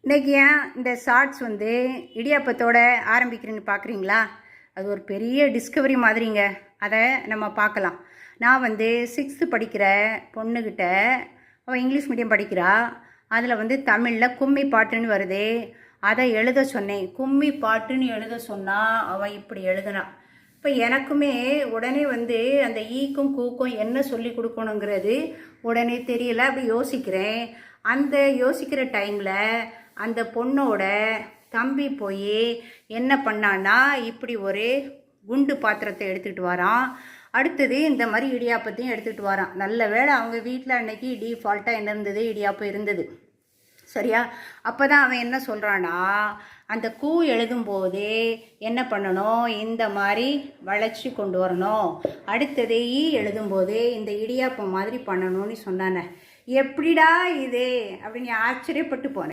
இன்றைக்கி ஏன் இந்த ஷார்ட்ஸ் இடியாப்பத்தோடு ஆரம்பிக்கிறேன்னு பார்க்குறீங்களா? அது ஒரு பெரிய டிஸ்கவரி மாதிரிங்க. அதை நம்ம பார்க்கலாம். நான் 6th படிக்கிற பொண்ணுக்கிட்ட, அவள் இங்கிலீஷ் மீடியம் படிக்கிறா. அதில் தமிழில் கும்மி பாட்டுன்னு வருது. அதை எழுத சொன்னேன். கும்மி பாட்டுன்னு எழுத சொன்னால் அவள் இப்படி எழுதுனான். இப்போ எனக்குமே உடனே அந்த ஈக்கும் கூக்கும் என்ன சொல்லி கொடுக்கணுங்கிறது உடனே தெரியல. அப்படி யோசிக்கிறேன். அந்த யோசிக்கிற டைமில் அந்த பொண்ணோட தம்பி போய் என்ன பண்ணான்னா, இப்படி ஒரு குண்டு பாத்திரத்தை எடுத்துகிட்டு வரான். அடுத்தது இந்த மாதிரி இடியாப்பத்தையும் எடுத்துகிட்டு வரான். நல்ல வேளை அவங்க வீட்டில் அன்னைக்கு டிஃபால்ட்டாக என்ன இருந்தது, இடியாப்பம் இருந்தது. சரியா? அப்போ தான் அவன் என்ன சொல்கிறான்னா, அந்த கூ எழுதும்போது என்ன பண்ணணும், இந்த மாதிரி வளைச்சி கொண்டு வரணும். அடுத்தது ஈ எழுதும்போது இந்த இடியாப்பம் மாதிரி பண்ணணும்னு சொன்னானே. எப்படிடா இது அப்படின்னு ஆச்சரியப்பட்டு போனேன்.